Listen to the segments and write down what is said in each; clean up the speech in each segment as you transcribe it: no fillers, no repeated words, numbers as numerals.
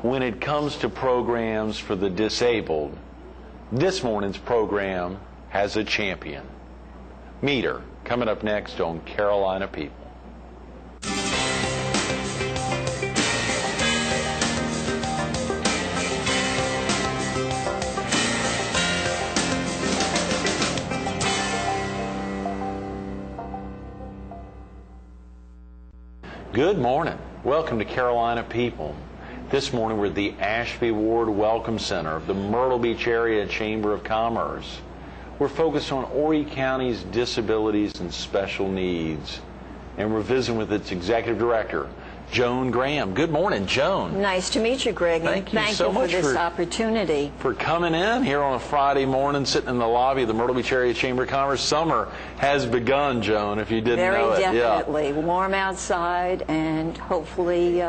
when it comes to programs for the disabled, this morning's program has a champion. Meet her, coming up next on Carolina People. Good morning. Welcome to Carolina People. This morning we're at the Ashby Ward Welcome Center of the Myrtle Beach Area Chamber of Commerce. We're focused on Horry County's disabilities and special needs. And we're visiting with its executive director, Joan Graham. Good morning, Joan. Nice to meet you, Greg. Thank you so much for this opportunity. For coming in here on a Friday morning, sitting in the lobby of the Myrtle Beach Area Chamber of Commerce. Summer has begun, Joan, if you didn't know it. Very definitely. Yeah. Warm outside, and hopefully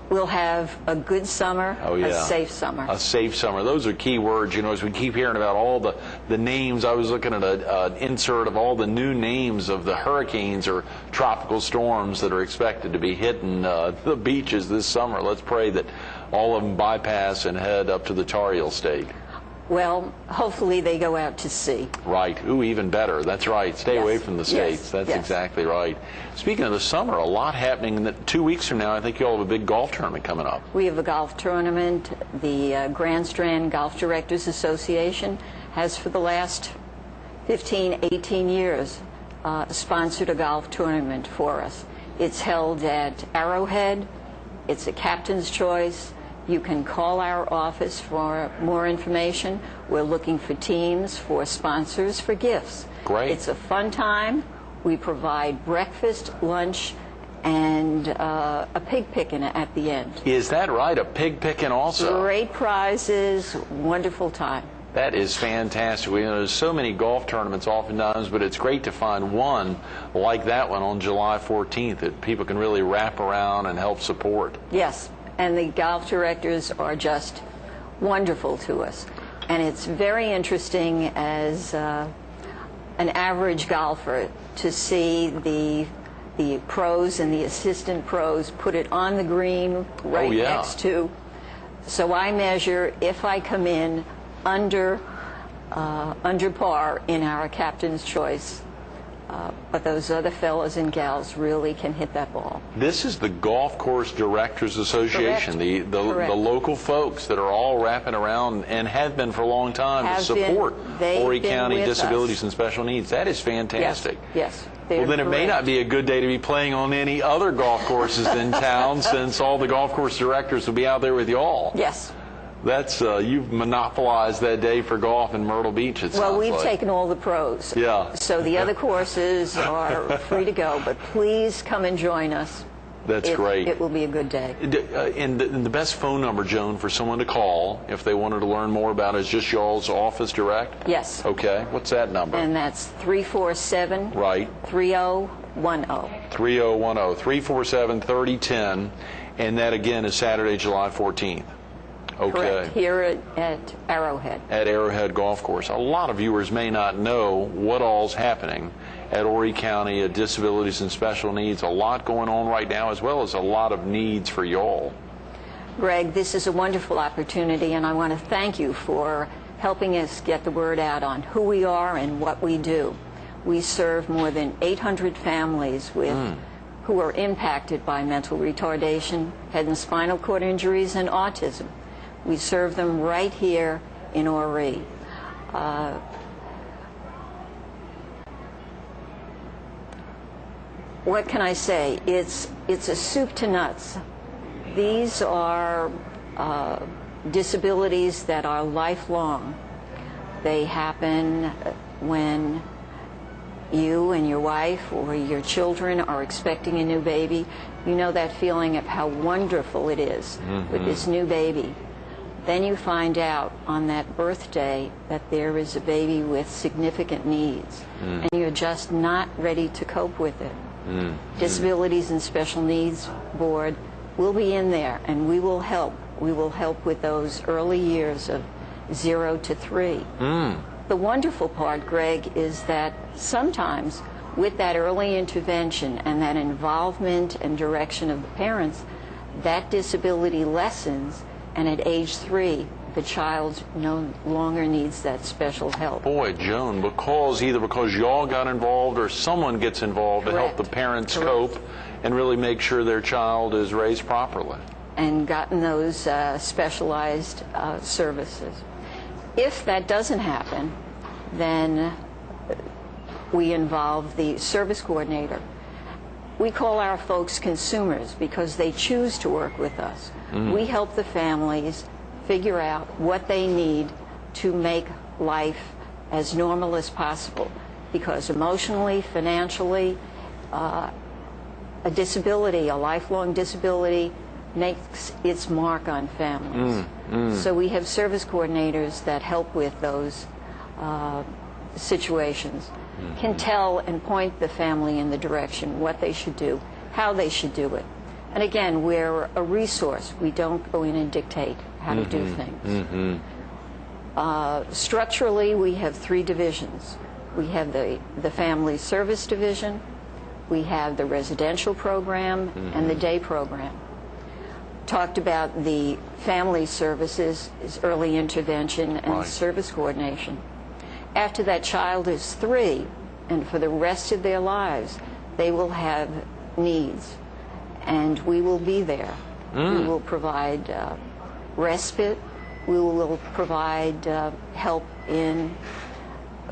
we'll have a good summer, a safe summer. A safe summer. Those are key words, you know, as we keep hearing about all the names. I was looking at an insert of all the new names of the hurricanes or tropical storms that are expected to be hitting the beaches this summer. Let's pray that all of them bypass and head up to the Tar Heel State. Well, hopefully they go out to sea. Right. Ooh, even better. That's right. Stay away from the States. That's exactly right. Speaking of the summer, a lot happening. 2 weeks from now, I think you all have a big golf tournament coming up. We have a golf tournament. The Grand Strand Golf Directors Association has for the last 15, 18 years sponsored a golf tournament for us. It's held at Arrowhead. It's a captain's choice. You can call our office for more information. We're looking for teams, for sponsors, for gifts. Great. It's a fun time. We provide breakfast, lunch, and a pig picking at the end. Is that right? A pig picking also? Great prizes, wonderful time. That is fantastic. You know, there's so many golf tournaments oftentimes, but it's great to find one like that one on July 14th that people can really wrap around and help support. Yes. And the golf directors are just wonderful to us. And it's very interesting as an average golfer to see the pros and the assistant pros put it on the green right next to. So I measure if I come in under par in our captain's choice. But those other fellas and gals really can hit that ball. This is the Golf Course Directors Association, the local folks that are all wrapping around and have been for a long time to support Horry County disabilities and special needs. That is fantastic. Yes. Well, then it may not be a good day to be playing on any other golf courses in town since all the golf course directors will be out there with you all. Yes. That's you've monopolized that day for golf in Myrtle Beach. It sounds well, we've taken all the pros. Yeah. So the other courses are free to go, but please come and join us. That's great. It will be a good day. And the best phone number, Joan, for someone to call if they wanted to learn more about it is just y'all's office direct? Yes. Okay. What's that number? And that's 347 right 3010. 3010 347 3010, and that again is Saturday, July 14th. Okay. Correct. Here at Arrowhead. At Arrowhead Golf Course. A lot of viewers may not know what all's happening at Horry County at Disabilities and Special Needs. A lot going on right now, as well as a lot of needs for y'all. Greg, this is a wonderful opportunity, and I want to thank you for helping us get the word out on who we are and what we do. We serve more than 800 families who are impacted by mental retardation, head and spinal cord injuries, and autism. We serve them right here in Horry. What can I say? It's a soup to nuts. These are disabilities that are lifelong. They happen when you and your wife or your children are expecting a new baby. You know that feeling of how wonderful it is with this new baby. Then you find out on that birthday that there is a baby with significant needs, and you're just not ready to cope with it. Disabilities and Special Needs Board will be in there, and we will help. We will help with those early years of 0 to 3. The wonderful part, Greg, is that sometimes with that early intervention and that involvement and direction of the parents, that disability lessens, and at age 3, the child no longer needs that special help. Boy, Joan, either because y'all got involved or someone gets involved to help the parents cope and really make sure their child is raised properly. And gotten those specialized services. If that doesn't happen, then we involve the service coordinator. We call our folks consumers because they choose to work with us. We help the families figure out what they need to make life as normal as possible, because emotionally, financially, a disability, a lifelong disability, makes its mark on families. So we have service coordinators that help with those situations, can tell and point the family in the direction, what they should do, how they should do it. And again, we're a resource. We don't go in and dictate how to do things. Structurally, we have 3 divisions. We have the family service division, we have the residential program, and the day program. Talked about the family services is early intervention and service coordination. After that child is 3, and for the rest of their lives, they will have needs, and we will be there. We will provide respite. We will provide help in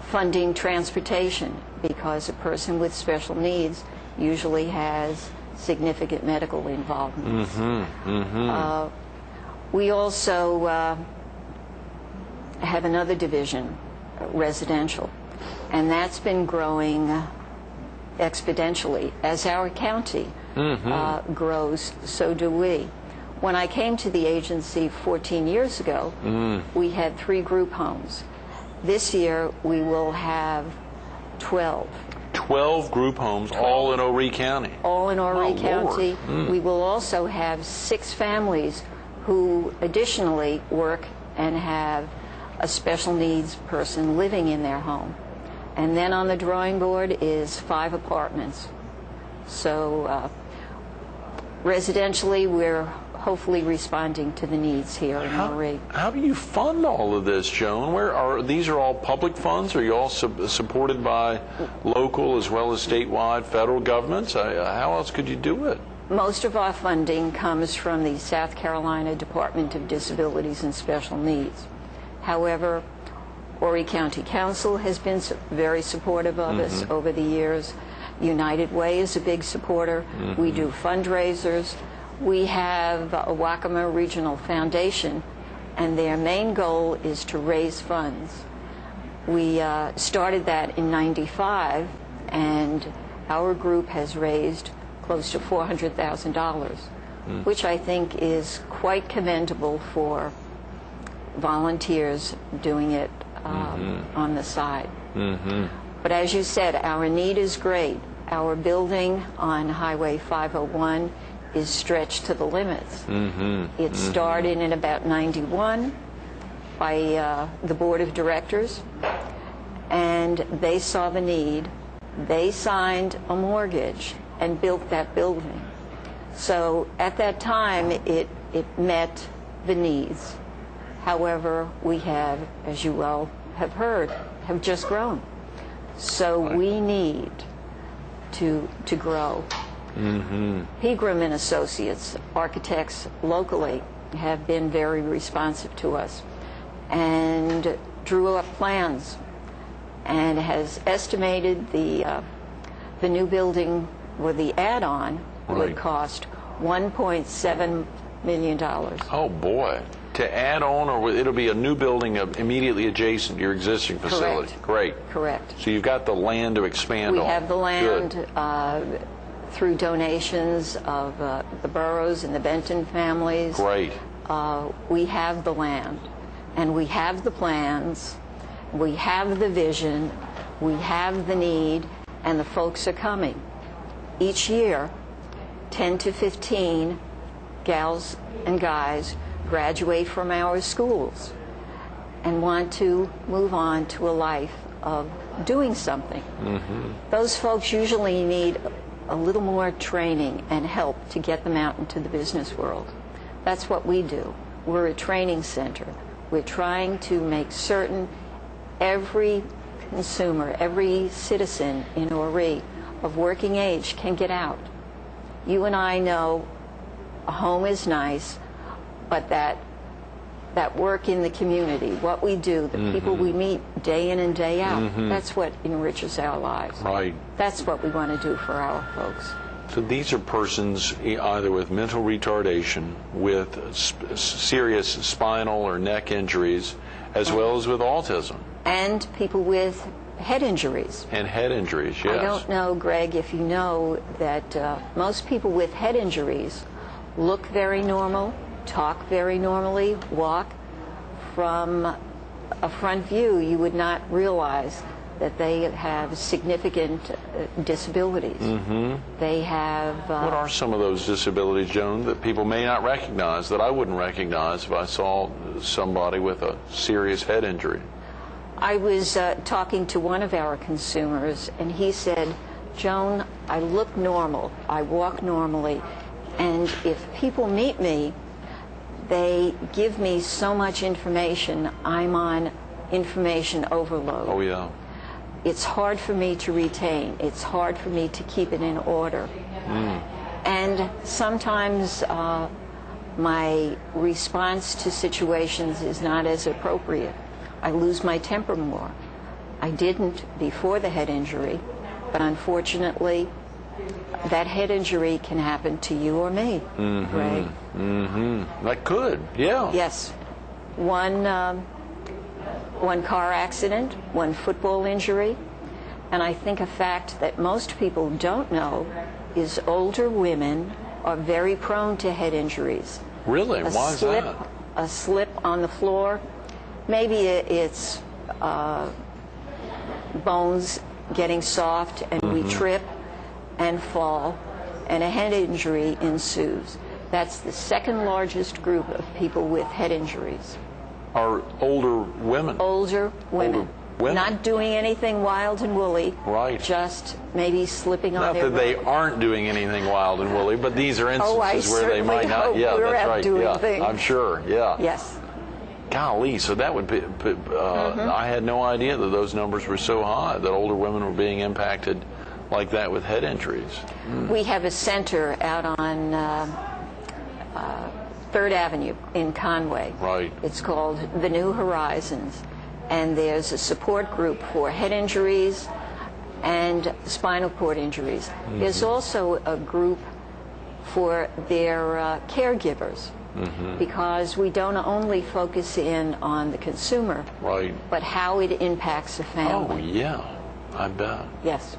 funding transportation, because a person with special needs usually has significant medical involvement. We also have another division, residential, and that's been growing exponentially. As our county grows, so do we. When I came to the agency 14 years ago, we had 3 group homes. This year we will have 12. 12 group homes, all in Horry County. All in Horry County. We will also have 6 families who additionally work and have a special needs person living in their home. And then on the drawing board is 5 apartments. So residentially, we're hopefully responding to the needs here in Horry. How do you fund all of this, Joan? These are all public funds? Are you all supported by local as well as statewide federal governments? How else could you do it? Most of our funding comes from the South Carolina Department of Disabilities and Special Needs. However, Horry County Council has been very supportive of us over the years. United Way is a big supporter. We do fundraisers. We have a Waccamaw Regional Foundation, and their main goal is to raise funds. We started that in '95, and our group has raised close to $400,000, which I think is quite commendable for volunteers doing it on the side. But as you said, our need is great. Our building on Highway 501 is stretched to the limits. It started in about '91 by the board of directors, and they saw the need. They signed a mortgage and built that building. So at that time, it met the needs. However, we have, as you well have heard, have just grown. So we need to grow. Pegram and Associates, architects locally, have been very responsive to us and drew up plans and has estimated the new building, or the add-on, would cost $1.7 million. Oh boy. To add on, or it'll be a new building immediately adjacent to your existing facility? Correct. Great. Correct. So you've got the land to expand on. We have the land. Good. Through donations of the Burrows and the Benton families. Great. We have the land, and we have the plans, we have the vision, we have the need, and the folks are coming. Each year, 10 to 15 gals and guys graduate from our schools and want to move on to a life of doing something. Those folks usually need a little more training and help to get them out into the business world. That's what we do. We're a training center. We're trying to make certain every consumer, every citizen in Ori of working age can get out. You and I know a home is nice, but that work in the community, what we do, the people we meet day in and day out, that's what enriches our lives. Right. That's what we want to do for our folks. So these are persons either with mental retardation, with serious spinal or neck injuries, as well as with autism. And people with head injuries. And head injuries, yes. I don't know, Greg, if you know that most people with head injuries look very normal, talk very normally, walk. From a front view, you would not realize that they have significant disabilities. They have... what are some of those disabilities, Joan, that people may not recognize, that I wouldn't recognize if I saw somebody with a serious head injury? I was talking to one of our consumers, and he said, Joan, I look normal, I walk normally, and if people meet me, they give me so much information, I'm on information overload. Oh, yeah. It's hard for me to retain. It's hard for me to keep it in order. And sometimes my response to situations is not as appropriate. I lose my temper more. I didn't before the head injury, but unfortunately, that head injury can happen to you or me, Greg. That could, yeah. Yes. One car accident, one football injury, and I think a fact that most people don't know is older women are very prone to head injuries. Really? Why is that? A slip on the floor, maybe it's bones getting soft and we trip and fall, and a head injury ensues. That's the second largest group of people with head injuries. Are older women? Older women. Older women. Not doing anything wild and woolly. Right. Just maybe slipping on their Not that they aren't doing anything wild and woolly, but these are instances where they might not. Hope Yeah, we're that's out right. doing Yeah, things. I'm sure. Yeah. Yes. Golly, so that would be. I had no idea that those numbers were so high, that older women were being impacted like that with head injuries. We have a center out on 3rd Avenue in Conway. Right. It's called The New Horizons, and there's a support group for head injuries and spinal cord injuries. There's also a group for their caregivers, because we don't only focus in on the consumer, Right. but how it impacts a Oh, family. yeah. I bet. Yes.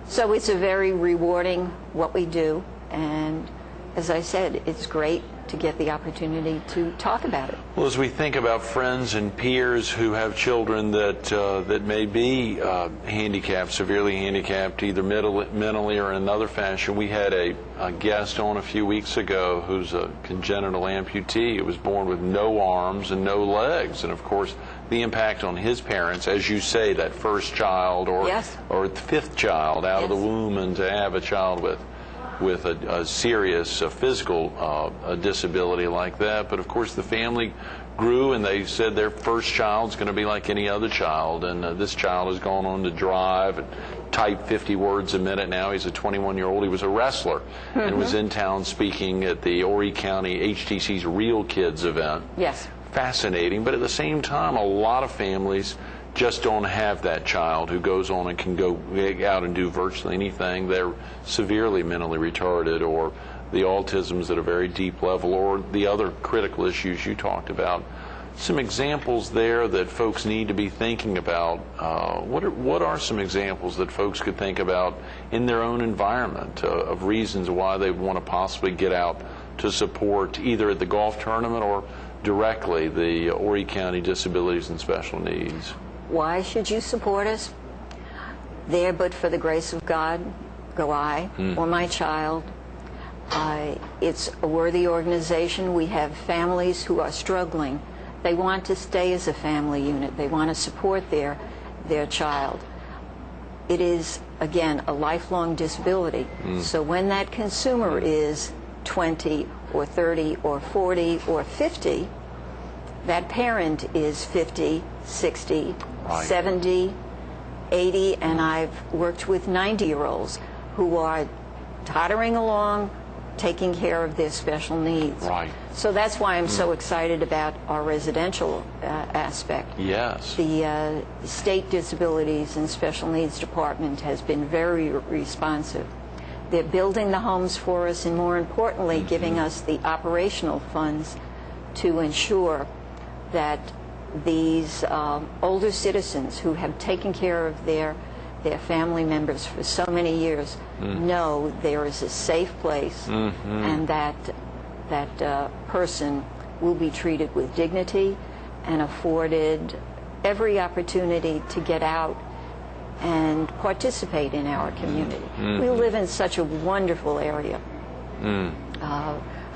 So it's a very rewarding what we do, and as I said, it's great to get the opportunity to talk about it. Well, as we think about friends and peers who have children that may be handicapped, severely handicapped, either mentally or in another fashion, we had a guest on a few weeks ago who's a congenital amputee who was born with no arms and no legs, and of course the impact on his parents, as you say, that first child or Yes. or the fifth child out of the Yes. womb, and to have a child with a serious physical disability like that. But of course the family grew, and they said their first child's going to be like any other child, and this child has gone on to drive and type 50 words a minute now. He's a 21-year-old. He was a wrestler and was in town speaking at the Horry County HTC's Real Kids event. Yes. Fascinating, but at the same time, a lot of families just don't have that child who goes on and can go out and do virtually anything. They're severely mentally retarded, or the autism's at a very deep level, or the other critical issues you talked about. Some examples there that folks need to be thinking about. What are some examples that folks could think about in their own environment of reasons why they want to possibly get out to support either at the golf tournament or directly the Horry County Disabilities and Special Needs? Why should you support us? There but for the grace of God go I or my child. It's a worthy organization. We have families who are struggling. They want to stay as a family unit. They want to support their child. it is, again, a lifelong disability. So when that consumer is 20 or 30 or 40 or 50, that parent is 50, 60, Right. 70, 80, and I've worked with 90-year-olds who are tottering along, taking care of their special needs. Right. So that's why I'm so excited about our residential aspect. Yes. The State Disabilities and Special Needs Department has been very responsive. They're building the homes for us, and more importantly, giving us the operational funds to ensure that these older citizens who have taken care of their family members for so many years know there is a safe place, and that person will be treated with dignity and afforded every opportunity to get out and participate in our community. We live in such a wonderful area.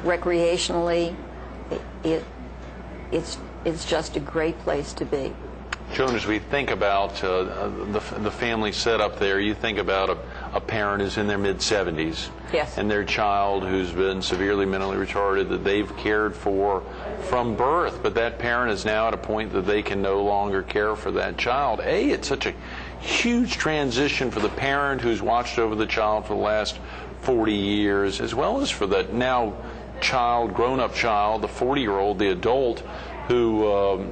Recreationally, it's just a great place to be. Joan, as we think about the family setup there, you think about a parent who's in their mid-70s. Yes. And their child who's been severely mentally retarded that they've cared for from birth, but that parent is now at a point that they can no longer care for that child. It's such a huge transition for the parent who's watched over the child for the last 40 years, as well as for the now grown-up child, the 40-year-old, the adult, who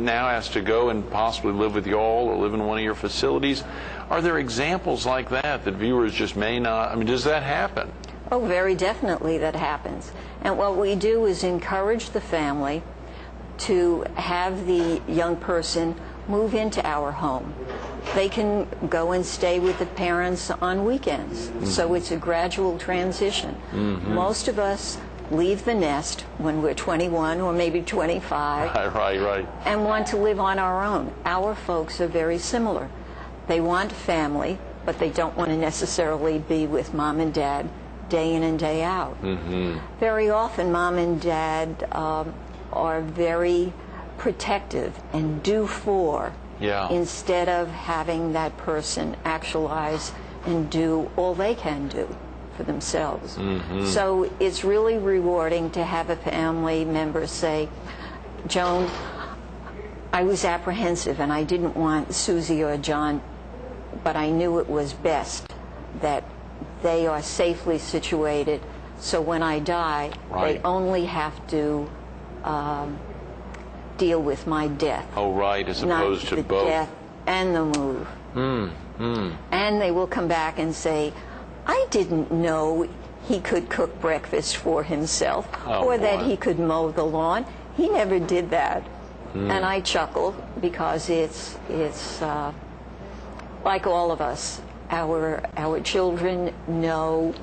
now has to go and possibly live with you all or live in one of your facilities. Are there examples like that viewers just may not? I mean, does that happen? Oh, very definitely that happens. And what we do is encourage the family to have the young person move into our home. They can go and stay with the parents on weekends. So it's a gradual transition. Most of us leave the nest when we're 21 or maybe 25 Right. and want to live on our own. Our folks are very similar. They want family, but they don't want to necessarily be with mom and dad day in and day out. Very often mom and dad are very protective and do for, instead of having that person actualize and do all they can do for themselves. So it's really rewarding to have a family member say, Joan, I was apprehensive and I didn't want Susie or John, but I knew it was best that they are safely situated, so when I die, they only have to deal with my death. Oh, right, as opposed to not the both. death and the move. And they will come back and say, I didn't know he could cook breakfast for himself, or that he could mow the lawn. He never did that. And I chuckle because it's like all of us. Our children know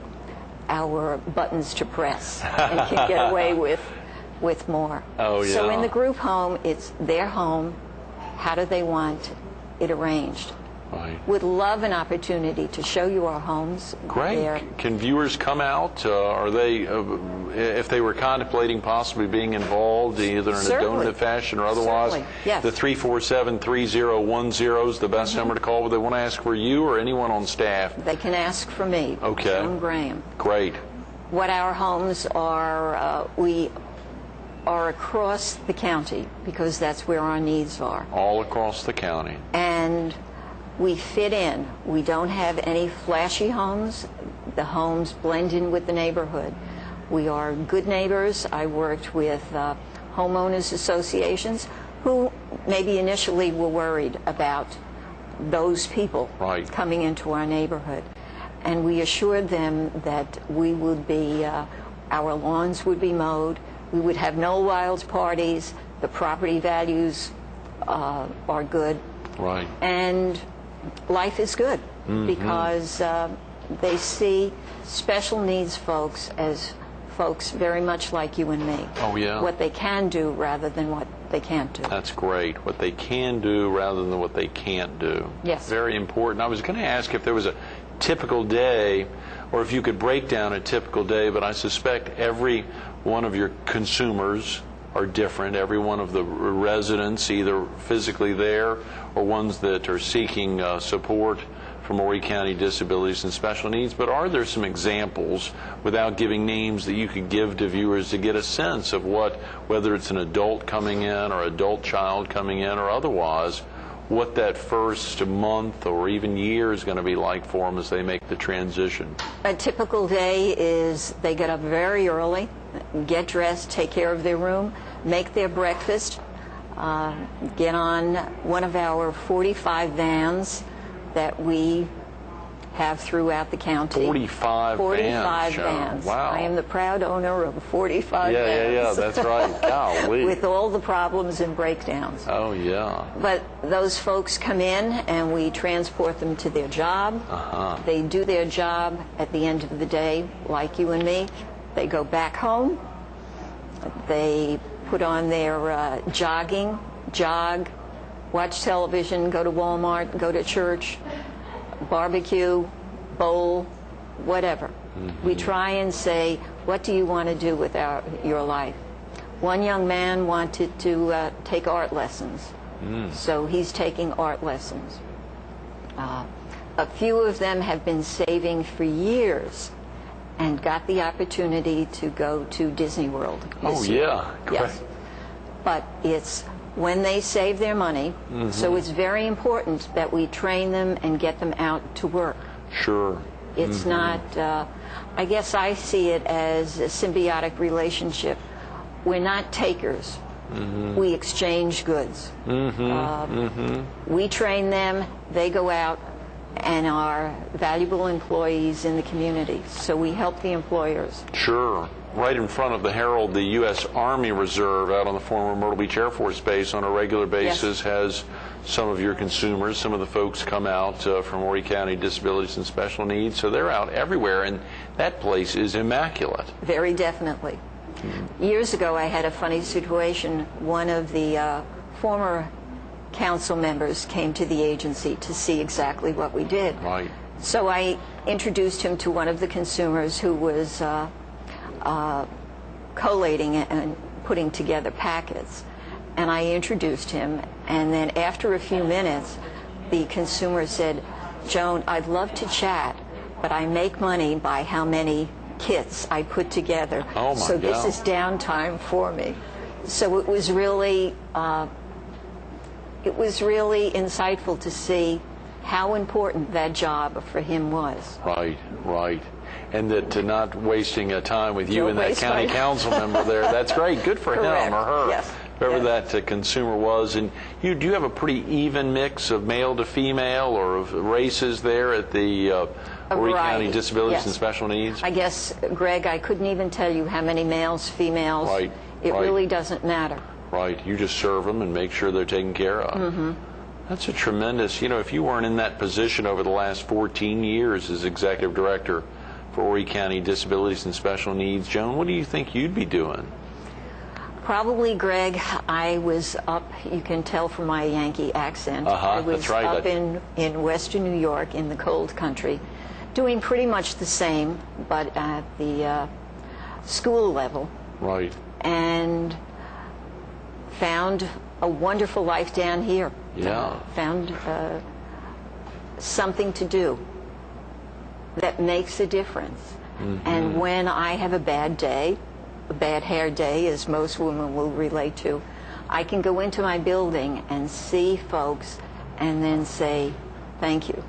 our buttons to press and can get away with more. Oh, yeah. So in the group home, it's their home. How do they want it arranged? Right. Would love an opportunity to show you our homes. Great. Can viewers come out? Are they, if they were contemplating possibly being involved, either in a donative fashion or otherwise? Certainly. Yes. The 347-3010 is the best number to call. Would they want to ask for you or anyone on staff? They can ask for me. Okay. Joan Graham. Great. What our homes are, we are across the county because that's where our needs are. All across the county. And we fit in. We don't have any flashy homes. The homes blend in with the neighborhood. We are good neighbors. I worked with homeowners associations who maybe initially were worried about those people coming into our neighborhood. And we assured them that we would be, our lawns would be mowed, we would have no wild parties, the property values are good. Right. And life is good because they see special needs folks as folks very much like you and me. Oh, yeah. What they can do rather than what they can't do. That's great. What they can do rather than what they can't do. Yes. Very important. I was going to ask if there was a typical day or if you could break down a typical day, but I suspect every one of your consumers are different. Every one of the residents, either physically there or ones that are seeking support from Horry County Disabilities and Special Needs, but are there some examples, without giving names, that you could give to viewers to get a sense of what, whether it's an adult coming in or adult child coming in or otherwise, what that first month or even year is going to be like for them as they make the transition? A typical day is they get up very early, get dressed, take care of their room, make their breakfast, get on one of our 45 vans that we have throughout the county. 45 vans. vans. Wow. I am the proud owner of 45 vans. Yeah, that's right. Golly. With all the problems and breakdowns. Oh, yeah. But those folks come in and we transport them to their job. They do their job at the end of the day, like you and me. They go back home. They put on their jog, watch television, go to Walmart, go to church, barbecue, bowl, whatever. We try and say, what do you want to do with your life? One young man wanted to take art lessons, so he's taking art lessons. A few of them have been saving for years and got the opportunity to go to Disney World this year. Yeah. Yes. But it's when they save their money, so it's very important that we train them and get them out to work. Sure. It's not, I guess I see it as a symbiotic relationship. We're not takers. We exchange goods. We train them, they go out and are valuable employees in the community. So we help the employers. Sure. Right in front of the Herald, the U.S. Army Reserve out on the former Myrtle Beach Air Force Base on a regular basis has some of your consumers. Some of the folks come out from Horry County Disabilities and Special Needs, so they're out everywhere, and that place is immaculate. Very definitely. Years ago, I had a funny situation. One of the former council members came to the agency to see exactly what we did. Right. So I introduced him to one of the consumers who was collating and putting together packets. And I introduced him, and then after a few minutes, the consumer said, Joan, I'd love to chat, but I make money by how many kits I put together. Oh my so this God. is downtime for me. So it was really insightful to see how important that job for him was. Right, right. And that not wasting a time with you Don't and that waste county my- council member there. That's great. Good for Correct. him or her. Yes. Whoever Yes. that consumer was. And do you have a pretty even mix of male to female or of races there at the Horry County variety. Disabilities Yes. and Special Needs? I guess, Greg, I couldn't even tell you how many males, females. Right, It right. really doesn't matter. Right. You just serve them and make sure they're taken care of. That's a tremendous, if you weren't in that position over the last 14 years as executive director for Horry County Disabilities and Special Needs, Joan, what do you think you'd be doing? Probably, Greg, I was up, you can tell from my Yankee accent, I was that's right. up in western New York in the cold country, doing pretty much the same, but at the school level, Right. and found a wonderful life down here. Yeah. Found something to do that makes a difference. And when I have a bad day, a bad hair day, as most women will relate to, I can go into my building and see folks and then say, thank you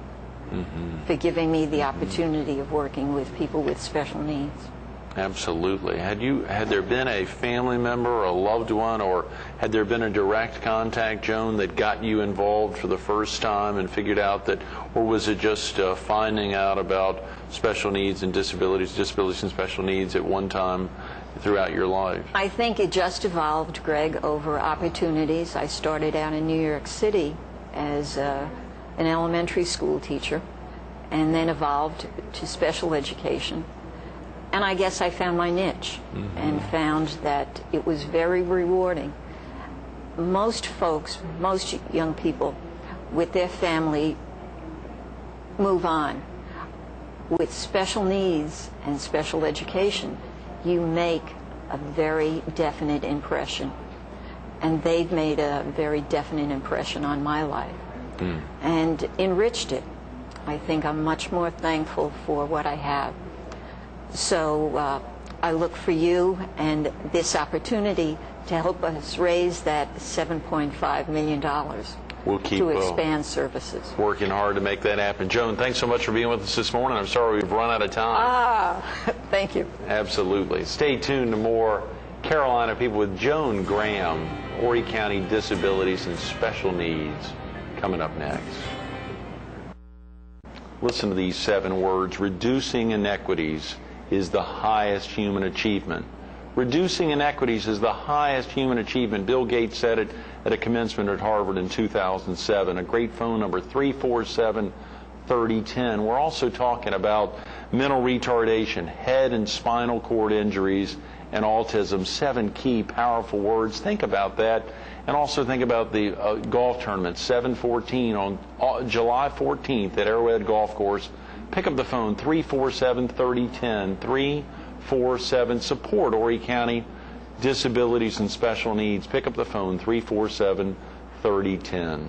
for giving me the opportunity of working with people with special needs. Absolutely. Had there been a family member or a loved one, or had there been a direct contact, Joan, that got you involved for the first time and figured out that, or was it just finding out about special needs and disabilities and special needs at one time throughout your life? I think it just evolved, Greg, over opportunities. I started out in New York City as an elementary school teacher, and then evolved to special education. And I guess I found my niche and found that it was very rewarding. Most folks, most young people with their family move on. With special needs and special education, you make a very definite impression. And they've made a very definite impression on my life and enriched it. I think I'm much more thankful for what I have. So I look for you and this opportunity to help us raise that $7.5 million We'll keep to expand services. working hard to make that happen. Joan, thanks so much for being with us this morning. I'm sorry we've run out of time. Thank you. Absolutely. Stay tuned to more Carolina People with Joan Graham, Horry County Disabilities and Special Needs, coming up next. Listen to these 7 words. Reducing inequities is the highest human achievement. Reducing inequities is the highest human achievement. Bill Gates said it at a commencement at Harvard in 2007. A great phone number, 347-3010. We're also talking about mental retardation, head and spinal cord injuries, and autism. 7 key, powerful words. Think about that. And also think about the golf tournament, 7-14 on July 14th at Arrowhead Golf Course. Pick up the phone, 347-3010, 347, support Horry County Disabilities and Special Needs. Pick up the phone, 347-3010.